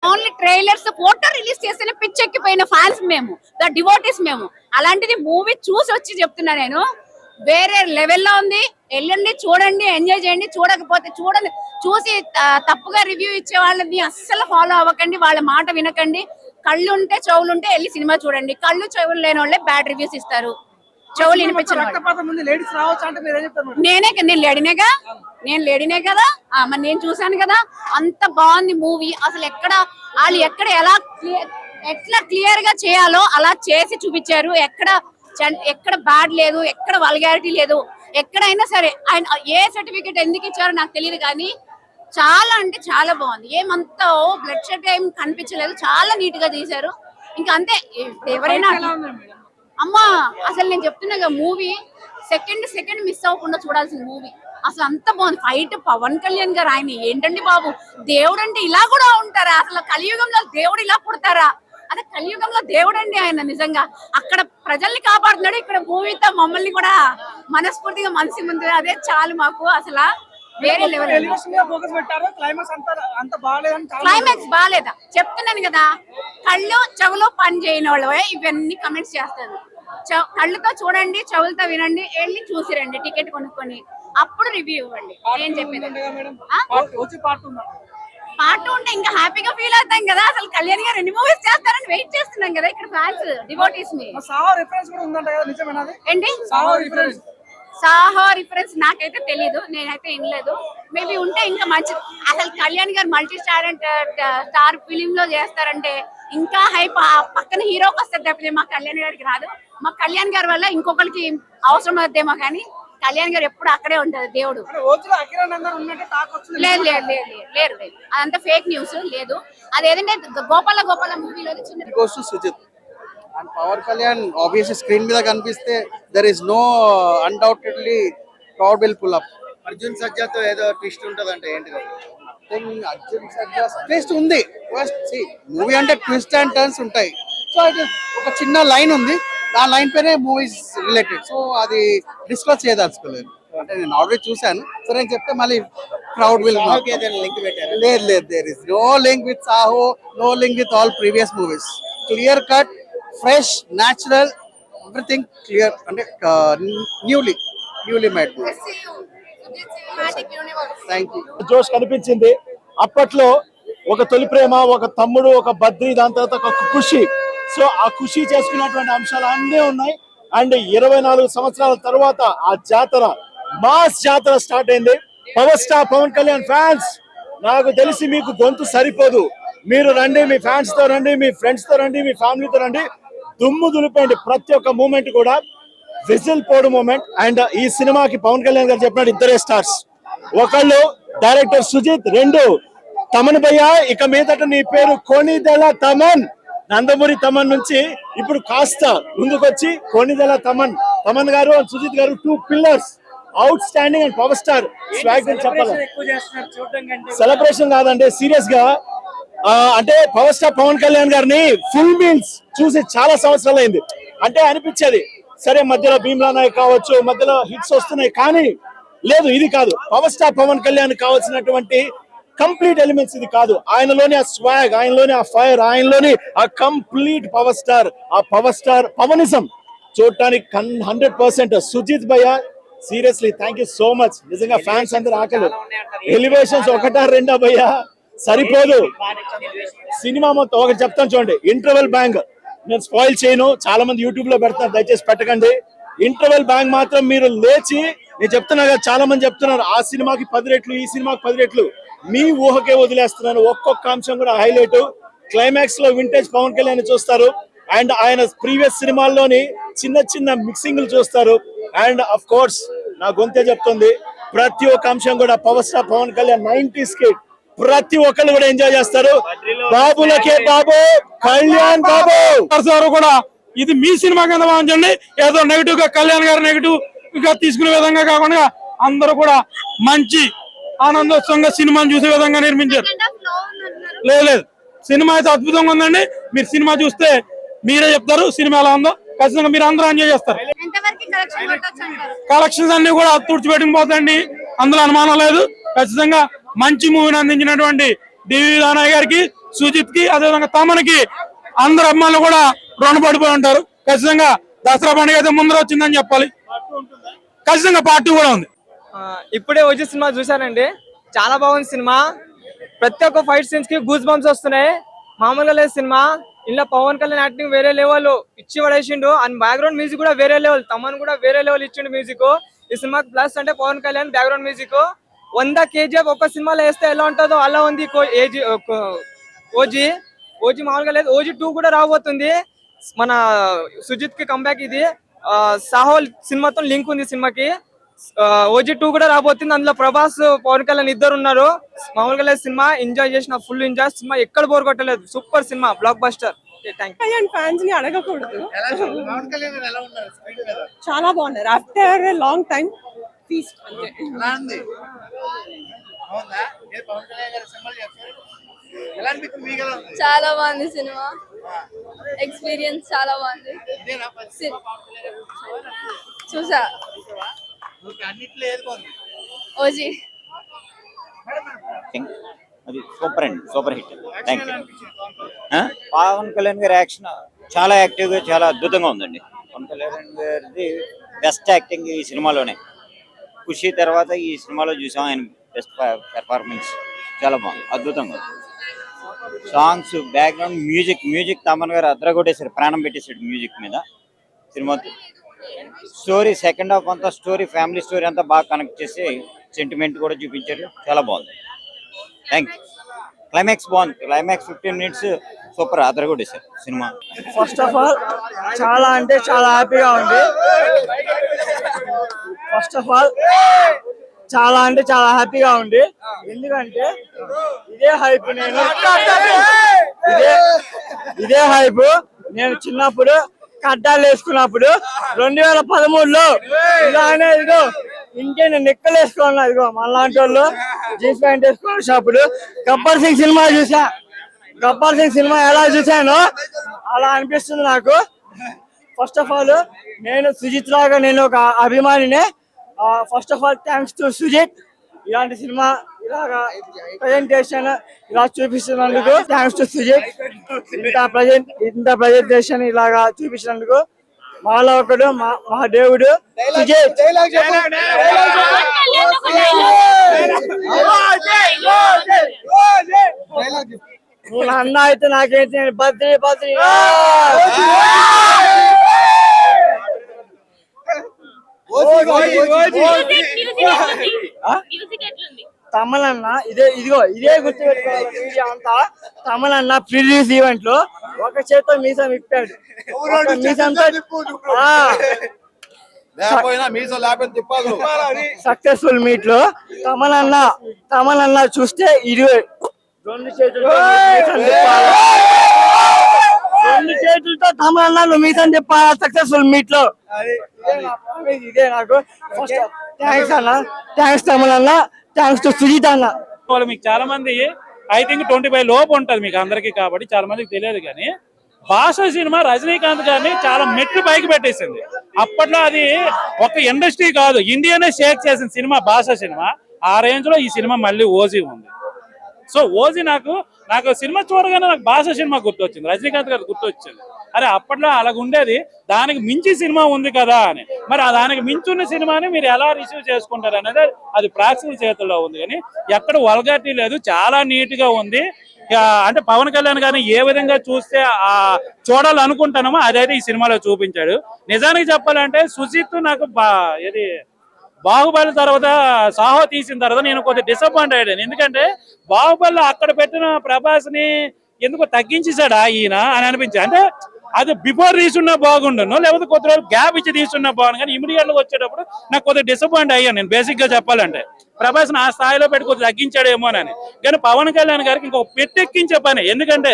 Only trailers photo release చేస్తేనే పిచ్చెక్కిపోయిన fans మేము, the devotees మేము. అలాంటిది మూవీ చూసి వచ్చి చెప్తున్నా నేను, వేరే లెవెల్లో ఉంది. వెళ్ళండి, చూడండి, ఎంజాయ్ చేయండి. చూడకపోతే చూడండి, చూసి తప్పుగా రివ్యూ ఇచ్చే వాళ్ళని అస్సలు ఫాలో అవ్వకండి, వాళ్ళ మాట వినకండి. కళ్ళు ఉంటే చెవులు ఉంటే వెళ్ళి సినిమా చూడండి. కళ్ళు చెవులు లేని వాళ్ళే బ్యాడ్ రివ్యూస్ ఇస్తారు. చెవులు వినిపించిన నేను లేడీనే కదా, మరి నేను చూసాను కదా. అంత బాగుంది మూవీ. అసలు వాళ్ళు ఎట్లా క్లియర్ గా చేయాలో అలా చేసి చూపించారు. ఎక్కడ బ్యాడ్ లేదు, ఎక్కడ వల్గారిటీ లేదు. ఎక్కడైనా సరే ఆయన ఏ సర్టిఫికేట్ ఎందుకు ఇచ్చారో నాకు తెలియదు, కానీ చాలా అంటే చాలా బాగుంది. ఏమంతా బ్లడ్ షెడ్ ఏం కనిపించలేదు, చాలా నీట్ గా తీశారు. ఇంకా అంతే. ఎవరైనా అమ్మా, అసలు నేను చెప్తున్నా కదా, మూవీ సెకండ్ మిస్ అవ్వకుండా చూడాల్సిన మూవీ. అసలు అంత బాగుంది. ఫైట్ పవన్ కళ్యాణ్ గారు, ఆయన ఏంటండి బాబు, దేవుడు అంటే ఇలా కూడా ఉంటారా? అసలు కలియుగంలో దేవుడు ఇలా పుడతారా? అదే కలియుగంలో దేవుడు అండి ఆయన. నిజంగా అక్కడ ప్రజల్ని కాపాడుతున్నాడు, ఇక్కడ మూవీతో మమ్మల్ని కూడా మనస్ఫూర్తిగా మనసు ముందు. అదే చాలు మాకు. అసలు వేరే లెవెల్. క్లైమాక్స్ బాగాలేదా? చెప్తున్నాను కదా, కళ్ళు చెవులు పని చేయని వాళ్ళు ఇవన్నీ కమెంట్స్ చేస్తారు. కళ్ళుతో చూడండి, చెవులతో వినండి, వెళ్ళి చూసిరండి, టికెట్ కొనుక్కొని, అప్పుడు రివ్యూ ఇవ్వండి. నేను చెప్పేది పార్ట్ 2 ఉంటే ఇంకా హ్యాపీగా ఫీల్ అవుతాం కదా. అసలు కళ్యాణ్ గారు ఎన్ని మూవీస్ చేస్తారని వెయిట్ చేస్తున్నాం కదా ఇక్కడ ఫ్యాన్స్, డివోటీస్ ని. ఏంటి సాహో రిఫరెన్స్ నాకైతే తెలీదు, నేనైతే వినలేదు. మేబీ ఉంటే ఇంకా మంచిది. అసలు కళ్యాణ్ గారు మల్టీ స్టార్ ఫిలిం లో చేస్తారంటే ఇంకా హైప్. పక్కన హీరోకి వస్తుంది తప్పితే మా కళ్యాణ్ గారికి రాదు. మా కళ్యాణ్ గారి వల్ల ఇంకొకరికి అవసరం అవుద్దేమో, కానీ కళ్యాణ్ గారు ఎప్పుడు అక్కడే ఉంటారు దేవుడు. లేదు లేదు లేదు లేరు లేదు, అదంతా ఫేక్ న్యూస్. లేదు, అదేంటంటే గోపాల మూవీలో చిన్న and Pawan Kalyan obviously screen మీద కనిపిస్తే there is no undoubtedly crowd will pull up. Arjun సజ్జాతో ఏదో ట్విస్ట్ ఉంటదంటే ఏంటిది? అర్జున్ సజ్జా ట్విస్ట్ ఉంది. మూవీ అంటే ట్విస్ట్ అండ్ టర్న్స్ ఉంటాయి. సో అది ఒక చిన్న లైన్ ఉంది, ఆ లైన్ పైనే మూవీస్ రిలేటెడ్. సో అది డిస్కస్ చేయదలుచుకోలేదు. అంటే నేను ఆల్రెడీ చూసాను. సో నేను చెప్తే మళ్ళీ క్రౌడ్ విల్ లింక్ పెట్టారు. లేదు, there is no link with Saaho, no link with all previous movies. Clear cut, fresh, natural, everything clear. అంటే newly made movie. Thank you. జోష్ కనిపించింది. అప్పట్లో ఒక తొలి ప్రేమ, ఒక తమ్ముడు, ఒక బద్రి, దాని తర్వాత ఒక ఖుషి. సో ఆ ఖుషి చేసుకున్నటువంటి అంశాలు అన్నీ ఉన్నాయి. అండ్ 24 సంవత్సరాల తర్వాత ఆ జాతర, మాస్ జాతర స్టార్ట్ అయింది. Power star Pawan Kalyan fans, నాకు తెలిసి మీకు గొంతు సరిపోదు. మీరు రండి, మీ ఫ్యాన్స్ తో రండి, మీ ఫ్రెండ్స్ తో రండి, మీ ఫ్యామిలీతో రండి, దుమ్ము దులిపండి. ప్రతి ఒక్క మూమెంట్ కూడా విజిల్ పోడు మూమెంట్. అండ్ ఈ సినిమాకి పవన్ కళ్యాణ్ గారు చెప్పినట్టు ఇద్దరే స్టార్స్. ఒకళ్ళు డైరెక్టర్ సుజిత్, రెండు తమన్ భయ్య. ఇక మీదట నీ పేరు కోణిదెల తమన్. నందమూరి తమన్ నుంచి ఇప్పుడు కాస్త ముందుకొచ్చి కోణిదెల తమన్ గారు అండ్ సుజిత్ గారు, 2 pillars, out standing and power star swag అని చెప్పాలి. సెలబ్రేషన్ కాదండి, సీరియస్ గా. అంటే పవర్ స్టార్ పవన్ కళ్యాణ్ గారిని ఫుల్ మీల్స్ చూసి చాలా సంవత్సరాలు అయింది. అంటే అనిపించేది, సరే మధ్యలో భీమ్లా నాయక్ కావచ్చు, మధ్యలో హిట్స్ వస్తున్నాయి, కానీ లేదు, ఇది కాదు. పవర్ స్టార్ పవన్ కళ్యాణ్ కావాల్సినటువంటి కంప్లీట్ ఎలిమెంట్స్ ఇది కాదు. ఆయనలోని ఆ స్వాగ్, ఆయనలోని ఆ ఫైర్, ఆయనలోని ఆ కంప్లీట్ పవర్ స్టార్ పవనిజం చూడటానికి 100%. సుజిత్ భయ్య, seriously thank you so much. నిజంగా ఫ్యాన్స్ అందరూ ఆకలి. ఎలివేషన్స్ 1-2 భయ్య సరిపోదు. సినిమా మొత్తం ఒకటి చెప్తాను చూడండి, ఇంటర్వెల్ బ్యాంగ్. నేను స్పాయిల్ చేయను, చాలా మంది యూట్యూబ్ లో పెడతారు, దయచేసి పెట్టకండి. ఇంటర్వెల్ బ్యాంగ్ మాత్రం మీరు లేచి, నేను చెప్తున్నా కదా, చాలా మంది చెప్తున్నారు ఆ సినిమాకి 10 రెట్లు, ఈ సినిమాకి 10 రెట్లు. మీ ఊహకే వదిలేస్తున్నాను. ఒక్కొక్క అంశం కూడా హైలైట్. క్లైమాక్స్ లో వింటేజ్ పవన్ కళ్యాణ్ చూస్తారు, అండ్ ఆయన ప్రీవియస్ సినిమాల్లోని చిన్న మిక్సింగ్లు చూస్తారు. అండ్ అఫ్ కోర్స్ నా గొంతే చెప్తుంది, ప్రతి ఒక్క అంశం కూడా power star Pawan Kalyan 90s kid, ప్రతి ఒక్కళ్ళు కూడా ఎంజాయ్ చేస్తారు. బాబులకే బాబు, కళ్యాణ్ బాబు సార్ కూడా ఇది మీ సినిమా కింద భావించండి. ఏదో నెగిటివ్ గా కళ్యాణ్ గారు నెగిటివ్ గా తీసుకునే విధంగా కాకుండా అందరూ కూడా మంచి ఆనందోత్సవంగా సినిమాని చూసే విధంగా నిర్మించారు. లేదు, సినిమా అయితే అద్భుతంగా ఉందండి. మీరు సినిమా చూస్తే మీరే చెప్తారు సినిమా ఎలా ఉందో. ఖచ్చితంగా మీరు అందరూ ఎంజాయ్ చేస్తారు. కలెక్షన్స్ అన్ని కూడా తుడిచిపెట్టుకుపోతాయండి, అందులో అనుమానం లేదు. ఖచ్చితంగా మంచి మూవీని అందించినటువంటి డివి దానయ్య గారికి సుజిత్ కి అదేవిధంగా తమన్కి అందరు అమ్మాయిలు కూడా రుణపడిపోయి ఉంటారు. ఖచ్చితంగా దసరా పండుగ అయితే ముందర వచ్చిందని చెప్పాలి. ఖచ్చితంగా పార్ట్ 2 కూడా ఉంది. ఇప్పుడే ఓజీ సినిమా చూసానండి, చాలా బాగుంది సినిమా. ప్రతి ఒక్క ఫైట్ సీన్స్ కి గూస్ బంప్స్ వస్తున్నాయి, మామూలుగా లేదు సినిమా. ఇలా పవన్ కళ్యాణ్ యాక్టింగ్ వేరే లెవెల్ ఇచ్చి పడేసిండు, అండ్ బ్యాక్గ్రౌండ్ మ్యూజిక్ కూడా వేరే లెవెల్. తమన్ కూడా వేరే లెవెల్ ఇచ్చిండు మ్యూజిక్. ఈ సినిమాకి ప్లస్ అంటే Pawan Kalyan background music 100 kgf ఒక్క సినిమాలో వేస్తే ఎలా ఉంటుందో అలా ఉంది. ఓజీ మామూలుగా లేదు. ఓజీ 2 కూడా రాబోతుంది. మన సుజిత్ కి కంబ్యాక్ ఇది. సాహో సినిమాతో లింక్ ఉంది సినిమాకి. ఓజీ 2 కూడా రాబోతుంది. అందులో ప్రభాస్ పవన్ కళ్యాణ్ ఇద్దరు ఉన్నారు. మామూలుగా లేదు సినిమా, ఎంజాయ్ చేసిన, ఫుల్ ఎంజాయ్. సినిమా ఎక్కడ బోర్ కొట్టలేదు, super cinema, block buster. Kalyan fans ని అడగకూడదు, చాలా బాగున్నారు. ఆఫ్టర్ లాంగ్ టైం ఫీస్ట్ అంతే. చాలా బాగుంది సినిమా, ఎక్స్పీరియన్స్ చాలా బాగుంది. చూసా ఓజీ. అది సూపర్ అండి, super hit. Thank you. Pawan Kalyan గారి యాక్షన్ చాలా యాక్టివ్గా, చాలా అద్భుతంగా ఉందండి. పవన్ కళ్యాణ్ గారిది బెస్ట్ యాక్టింగ్ ఈ సినిమాలోనే. ఖుషి తర్వాత ఈ సినిమాలో చూసాం ఆయన బెస్ట్ పెర్ఫార్మెన్స్. చాలా బాగుంది, అద్భుతంగా ఉంది. సాంగ్స్, బ్యాక్గ్రౌండ్ మ్యూజిక్ తమన్ గారు అద్రగొట్టేశారు, ప్రాణం పెట్టేశాడు మ్యూజిక్ మీద. సినిమా స్టోరీ సెకండ్ హాఫ్ అంతా స్టోరీ, ఫ్యామిలీ స్టోరీ అంతా బాగా కనెక్ట్ చేసి సెంటిమెంట్ కూడా చూపించారు, చాలా బాగుంది. Thank you. క్లైమాక్స్ బాగుంది, క్లైమాక్స్ 15 minutes సూపర్, అదరగొట్టేశారు సినిమా. ఫస్ట్ ఆఫ్ ఆల్ చాలా అంటే చాలా హ్యాపీగా ఉంది. ఫస్ట్ ఆఫ్ ఆల్ చాలా అంటే చాలా హ్యాపీగా ఉంది. ఎందుకంటే ఇదే హైప్ నేను చిన్నప్పుడు కడ్డాలు వేసుకున్నప్పుడు 2013లో ఇలానే ఇదిగో ఇంకే నేను నెక్కలు వేసుకున్నా. ఇదిగో మనలాంటి వాళ్ళు జీన్స్ ప్యాంట్ వేసుకున్నప్పుడు గబ్బర్ సింగ్ సినిమా చూసా. గబ్బర్ సింగ్ సినిమా ఎలా చూసానో అలా అనిపిస్తుంది నాకు. ఫస్ట్ ఆఫ్ ఆల్ నేను సుజిత్ లాగా నేను ఒక అభిమానినే. First of all thanks to Sujith, ఇలాంటి సినిమా ఇలాగా ప్రజెంటేషన్ ఇలా చూపిస్తున్నందుకు థ్యాంక్స్ టు సుజిత్. ఇంత ప్రజెంటేషన్ ఇలాగా చూపించినందుకు మాలో ఒకడు మా దేవుడు సుజిత్. నేను అన్న అయితే నాకైతే బద్రీ తమలన్న ఇదే గుర్తు పెట్టుకోవాలి. అంతా తమలన్న ప్రీ రిలీజ్ ఈవెంట్ లో ఒక చేత్తో మీసం ఇప్పాడు. సక్సెస్ఫుల్ మీట్ లో తమలన్న చూస్తే ఇది 2 చేతులతో తమలన్న నువ్వు మీసం చెప్పాలా సక్సెస్ఫుల్ మీట్ లో. ఇదే నాకు ఫస్ట్ థ్యాంక్స్ అన్న, థ్యాంక్స్ తమలన్న, థ్యాంక్స్ టు సుజిత్ అన్న. మీకు చాలా మంది ఐ థింక్ 25 లోపు ఉంటది మీకు అందరికి, కాబట్టి చాలా మందికి తెలియదు. కానీ భాష సినిమా రజనీకాంత్ గారిని చాలా మెట్లు పైకి పెట్టేసింది. అప్పట్లో అది ఒక ఇండస్ట్రీ కాదు, ఇండియానే షేక్ చేసిన సినిమా భాష సినిమా. ఆ రేంజ్ లో ఈ సినిమా మళ్ళీ ఓజీ ఉంది. సో ఓజీ నాకు సినిమా చూడగానే నాకు భాష సినిమా గుర్తొచ్చింది, రజనీకాంత్ గారు గుర్తొచ్చింది. అరే అప్పట్లో అలాగ ఉండేది, దానికి మించి సినిమా ఉంది కదా అని. మరి దానికి మించున్న సినిమాని మీరు ఎలా రిసీవ్ చేసుకుంటారు అనేది అది ప్రేక్షకుల చేతుల్లో ఉంది. కానీ ఎక్కడ వల్గారిటీ లేదు, చాలా నీట్ గా ఉంది. అంటే పవన్ కళ్యాణ్ గారిని ఏ విధంగా చూస్తే చూడాలనుకుంటానో అదైతే ఈ సినిమాలో చూపించాడు. నిజానికి చెప్పాలంటే సుజిత్ నాకు ఇది బాహుబలి తర్వాత సాహో తీసిన తర్వాత నేను కొద్దిగా డిసప్పాయింట్ అయ్యాను. ఎందుకంటే బాహుబలి అక్కడ పెట్టిన ప్రభాస్ ని ఎందుకో తగ్గించేశాడా ఈయన అని అనిపించింది. అంటే అది బిఫోర్ తీసున్నా బాగుండను, లేకపోతే కొద్ది రోజులు గ్యాప్ ఇచ్చి తీసున్నా బాగుండు. కానీ ఇమీడియట్ గా వచ్చేటప్పుడు నాకు కొద్దిగా డిసప్పాయింట్ అయ్యాను నేను. బేసిక్ గా చెప్పాలంటే ప్రభాస్ ఆ స్థాయిలో పెట్టి కొద్దిగా తగ్గించాడేమోనని. కానీ పవన్ కళ్యాణ్ గారికి ఇంకొక పెట్టెక్కించే పని. ఎందుకంటే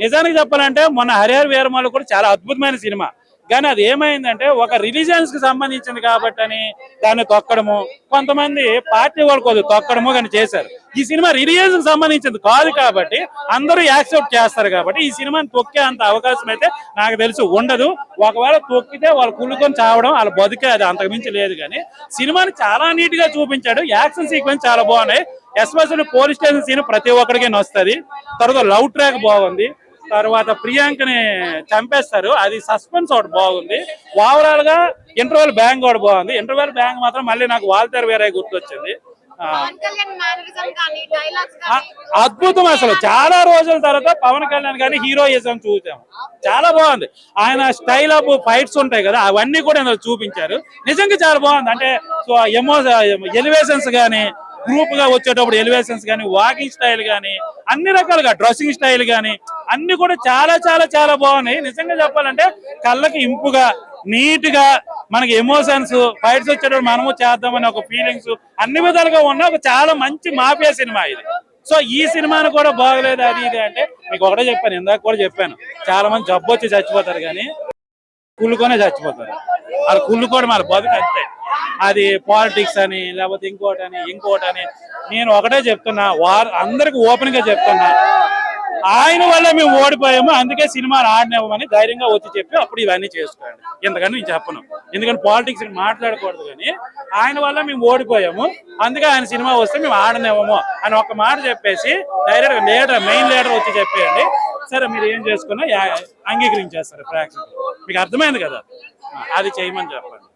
నిజానికి చెప్పాలంటే మొన్న హరిహర వీరమల్లు కూడా చాలా అద్భుతమైన సినిమా. కానీ అది ఏమైందంటే ఒక రిలీజియన్స్ కి సంబంధించింది కాబట్టి అని దాన్ని తొక్కడము, కొంతమంది పార్టీ వాళ్ళు కొద్దిగా తొక్కడము కానీ చేశారు. ఈ సినిమా రిలీజియన్స్ కి సంబంధించింది కాదు కాబట్టి అందరూ యాక్సెప్ట్ చేస్తారు కాబట్టి ఈ సినిమాని తొక్కే అంత అవకాశం అయితే నాకు తెలిసి ఉండదు. ఒకవేళ తొక్కితే వాళ్ళు కుళ్ళుకొని చావడం వాళ్ళ బతికే, అది అంతకుమించి లేదు. కానీ సినిమాని చాలా నీట్ గా చూపించాడు. యాక్షన్ సీక్వెన్స్ చాలా బాగున్నాయి. ఎస్పెషల్లీ పోలీస్ స్టేషన్ సీన్ ప్రతి ఒక్కడికి నొస్తుంది. తర్వాత లవ్ ట్రాక్ బాగుంది. తర్వాత ప్రియాంకని చంపేస్తారు, అది సస్పెన్స్ ఒకటి బాగుంది. ఓవరాల్ గా ఇంటర్వెల్ బ్యాంగ్ కూడా బాగుంది. ఇంటర్వెల్ బ్యాంగ్ మాత్రం మళ్ళీ నాకు వాల్తేర్ వేరే గుర్తొచ్చింది. అద్భుతం. అసలు చాలా రోజుల తర్వాత పవన్ కళ్యాణ్ గారి హీరోయిజం చూసాము, చాలా బాగుంది. ఆయన స్టైల్ ఆఫ్ ఫైట్స్ ఉంటాయి కదా, అవన్నీ కూడా ఇందులో చూపించారు. నిజంగా చాలా బాగుంది. అంటే ఎలివేషన్స్ గానీ, గ్రూప్ గా వచ్చేటప్పుడు ఎలివేషన్స్ గానీ, వాకింగ్ స్టైల్ గానీ, అన్ని రకాలుగా డ్రెస్సింగ్ స్టైల్ గానీ అన్ని కూడా చాలా చాలా చాలా బాగున్నాయి. నిజంగా చెప్పాలంటే కళ్ళకి ఇంపుగా, నీట్ గా, మనకి ఎమోషన్స్, ఫైట్స్ వచ్చేటప్పుడు మనము చేద్దామని ఒక ఫీలింగ్స్ అన్ని విధాలుగా ఉన్న ఒక చాలా మంచి మాఫియా సినిమా ఇది. సో ఈ సినిమాను కూడా బాగలేదు అది ఇది అంటే మీకు ఒకటే చెప్పాను, ఇందాక కూడా చెప్పాను, చాలా మంది జబ్బు వచ్చి చచ్చిపోతారు కానీ కుళ్ళుకొనే చచ్చిపోతారు. వాళ్ళు కుళ్ళుకోవడం వాళ్ళ బతుకు అంతే. అది పాలిటిక్స్ అని లేకపోతే ఇంకోటని నేను ఒకటే చెప్తున్నా, అందరికి ఓపెన్ గా చెప్తున్నా, ఆయన వల్ల మేము ఓడిపోయాము, అందుకే సినిమాలు ఆడినామని ధైర్యంగా వచ్చి చెప్పి అప్పుడు ఇవన్నీ చేసుకోండి. ఇంతకని నేను చెప్పను, ఎందుకంటే పాలిటిక్స్ మాట్లాడకూడదు. కానీ ఆయన వల్ల మేము ఓడిపోయాము, అందుకే ఆయన సినిమా వస్తే మేము ఆడనేమో అని ఒక మాట చెప్పేసి డైరెక్ట్ మెయిన్ లీడర్ వచ్చి చెప్పేయండి. సరే మీరు ఏం చేసుకున్నా అంగీకరించేస్తారు ప్రేక్షకులు. మీకు అర్థమైంది కదా, అది చేయమని చెప్పండి.